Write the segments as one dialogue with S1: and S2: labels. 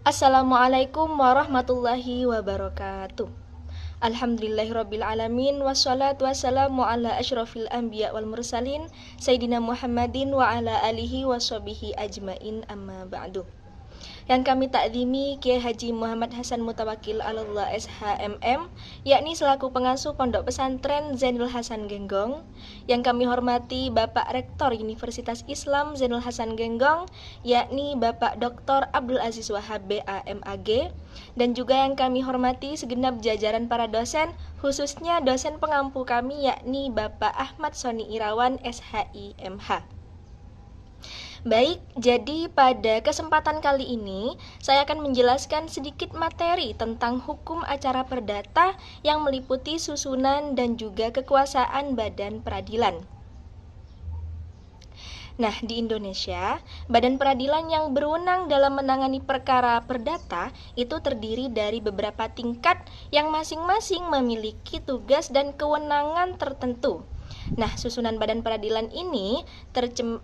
S1: Assalamualaikum warahmatullahi wabarakatuh. Alhamdulillahirabbil alamin wassalatu wassalamu ala asyrafil anbiya wal mursalin Sayyidina Muhammadin wa ala alihi washabihi ajmain amma ba'du. Yang kami takzimi Kiai Haji Muhammad Hasan Mutawakil Allah SHMM, yakni selaku pengasuh Pondok Pesantren Zainul Hasan Genggong. Yang kami hormati Bapak Rektor Universitas Islam Zainul Hasan Genggong, yakni Bapak Dr. Abdul Aziz Wahab BAMAG. Dan juga yang kami hormati segenap jajaran para dosen, khususnya dosen pengampu kami, yakni Bapak Ahmad Soni Irawan SHIMH. Baik, jadi pada kesempatan kali ini saya akan menjelaskan sedikit materi tentang hukum acara perdata yang meliputi susunan dan juga kekuasaan badan peradilan. Nah, di Indonesia, badan peradilan yang berwenang dalam menangani perkara perdata itu terdiri dari beberapa tingkat yang masing-masing memiliki tugas dan kewenangan tertentu. Nah, susunan badan peradilan ini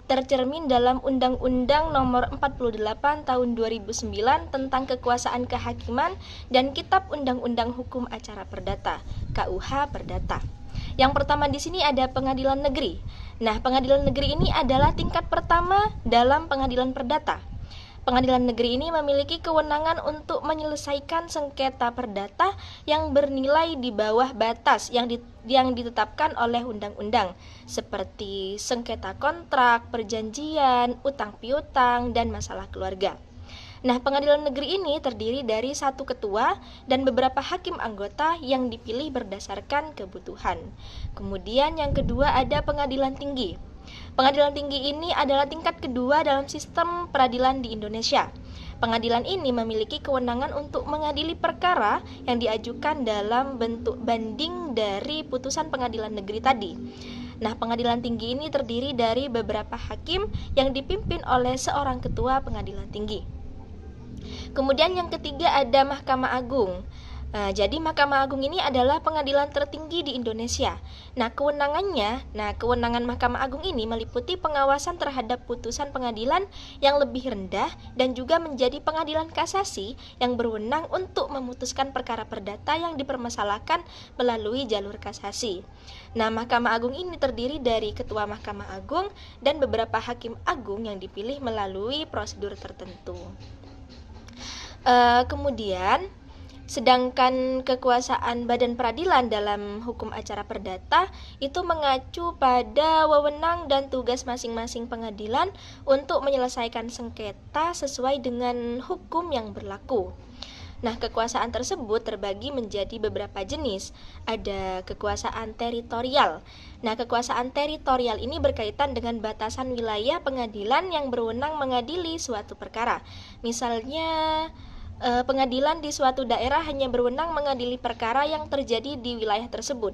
S1: tercermin dalam Undang-Undang Nomor 48 Tahun 2009 tentang Kekuasaan Kehakiman dan Kitab Undang-Undang Hukum Acara Perdata, KUH Perdata. Yang pertama di sini ada pengadilan negeri. Nah, pengadilan negeri ini adalah tingkat pertama dalam pengadilan perdata. Pengadilan negeri ini memiliki kewenangan untuk menyelesaikan sengketa perdata yang bernilai di bawah batas yang ditetapkan oleh undang-undang, seperti sengketa kontrak, perjanjian, utang piutang, dan masalah keluarga. Nah, pengadilan negeri ini terdiri dari satu ketua dan beberapa hakim anggota yang dipilih berdasarkan kebutuhan. Kemudian yang kedua ada pengadilan tinggi. Pengadilan tinggi ini adalah tingkat kedua dalam sistem peradilan di Indonesia. Pengadilan ini memiliki kewenangan untuk mengadili perkara yang diajukan dalam bentuk banding dari putusan pengadilan negeri tadi. Nah, pengadilan tinggi ini terdiri dari beberapa hakim yang dipimpin oleh seorang ketua pengadilan tinggi. Kemudian yang ketiga ada Mahkamah Agung. Jadi Mahkamah Agung ini adalah pengadilan tertinggi di Indonesia. Kewenangan Mahkamah Agung ini meliputi pengawasan terhadap putusan pengadilan yang lebih rendah dan juga menjadi pengadilan kasasi yang berwenang untuk memutuskan perkara perdata yang dipermasalahkan melalui jalur kasasi. Nah, Mahkamah Agung ini terdiri dari Ketua Mahkamah Agung dan beberapa hakim agung yang dipilih melalui prosedur tertentu. Kemudian sedangkan kekuasaan badan peradilan dalam hukum acara perdata itu mengacu pada wewenang dan tugas masing-masing pengadilan untuk menyelesaikan sengketa sesuai dengan hukum yang berlaku. Nah, kekuasaan tersebut terbagi menjadi beberapa jenis. Ada kekuasaan teritorial. Nah, kekuasaan teritorial ini berkaitan dengan batasan wilayah pengadilan yang berwenang mengadili suatu perkara. Misalnya, pengadilan di suatu daerah hanya berwenang mengadili perkara yang terjadi di wilayah tersebut.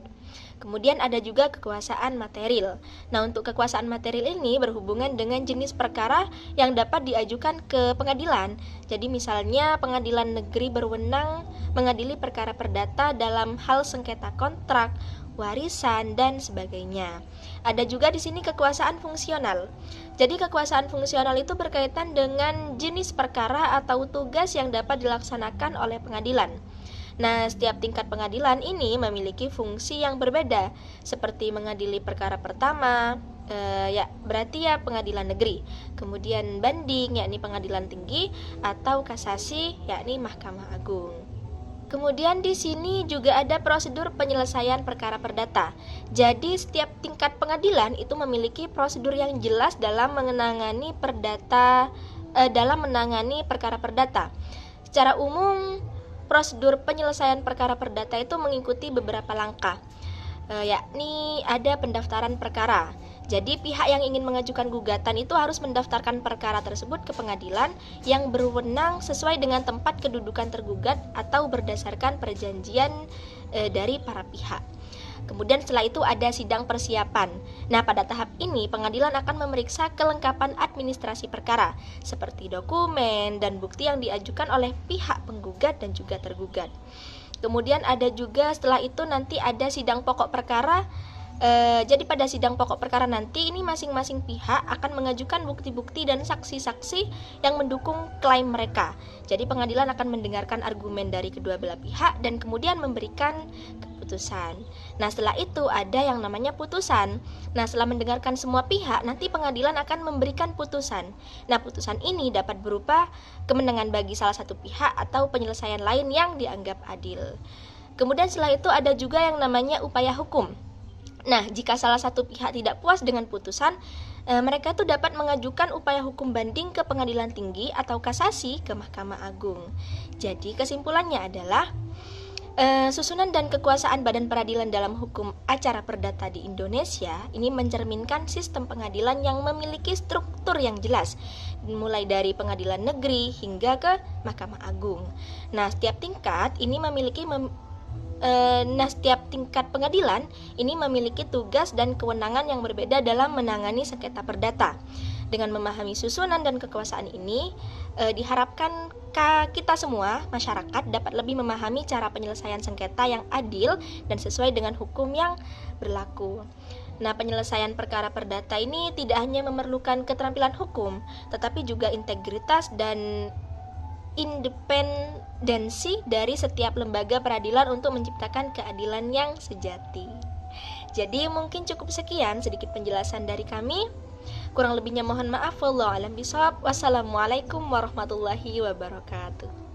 S1: Kemudian ada juga kekuasaan material. Nah, untuk kekuasaan material ini berhubungan dengan jenis perkara yang dapat diajukan ke pengadilan. Jadi misalnya pengadilan negeri berwenang mengadili perkara perdata dalam hal sengketa kontrak, warisan, dan sebagainya. Ada juga di sini kekuasaan fungsional. Jadi kekuasaan fungsional itu berkaitan dengan jenis perkara atau tugas yang dapat dilaksanakan oleh pengadilan. Nah, setiap tingkat pengadilan ini memiliki fungsi yang berbeda, seperti mengadili perkara pertama, berarti pengadilan negeri. Kemudian banding, yakni pengadilan tinggi, atau kasasi, yakni Mahkamah Agung. Kemudian di sini juga ada prosedur penyelesaian perkara perdata. Jadi setiap tingkat pengadilan itu memiliki prosedur yang jelas dalam menangani perkara perdata. Secara umum, prosedur penyelesaian perkara perdata itu mengikuti beberapa langkah, yakni ada pendaftaran perkara. Jadi pihak yang ingin mengajukan gugatan itu harus mendaftarkan perkara tersebut ke pengadilan yang berwenang sesuai dengan tempat kedudukan tergugat atau berdasarkan perjanjian dari para pihak. Kemudian setelah itu ada sidang persiapan. Nah, pada tahap ini pengadilan akan memeriksa kelengkapan administrasi perkara, seperti dokumen dan bukti yang diajukan oleh pihak penggugat dan juga tergugat. Kemudian ada juga setelah itu nanti ada sidang pokok perkara Jadi pada sidang pokok perkara nanti ini masing-masing pihak akan mengajukan bukti-bukti dan saksi-saksi yang mendukung klaim mereka. Jadi pengadilan akan mendengarkan argumen dari kedua belah pihak dan kemudian memberikan keputusan. Nah, setelah itu ada yang namanya putusan. Nah, setelah mendengarkan semua pihak, nanti pengadilan akan memberikan putusan. Nah, putusan ini dapat berupa kemenangan bagi salah satu pihak atau penyelesaian lain yang dianggap adil. Kemudian setelah itu ada juga yang namanya upaya hukum. Nah, jika salah satu pihak tidak puas dengan putusan, mereka itu dapat mengajukan upaya hukum banding ke pengadilan tinggi atau kasasi ke Mahkamah Agung. Jadi kesimpulannya adalah susunan dan kekuasaan badan peradilan dalam hukum acara perdata di Indonesia ini mencerminkan sistem pengadilan yang memiliki struktur yang jelas, mulai dari pengadilan negeri hingga ke Mahkamah Agung. Nah, setiap tingkat pengadilan ini memiliki tugas dan kewenangan yang berbeda dalam menangani sengketa perdata. Dengan memahami susunan dan kekuasaan ini, diharapkan kita semua, masyarakat, dapat lebih memahami cara penyelesaian sengketa yang adil dan sesuai dengan hukum yang berlaku. Nah, penyelesaian perkara perdata ini tidak hanya memerlukan keterampilan hukum, tetapi juga integritas dan independensi dari setiap lembaga peradilan untuk menciptakan keadilan yang sejati. Jadi mungkin cukup sekian sedikit penjelasan dari kami. Kurang lebihnya mohon maaf. Wallahu a'lam bishawab. Wassalamualaikum warahmatullahi wabarakatuh.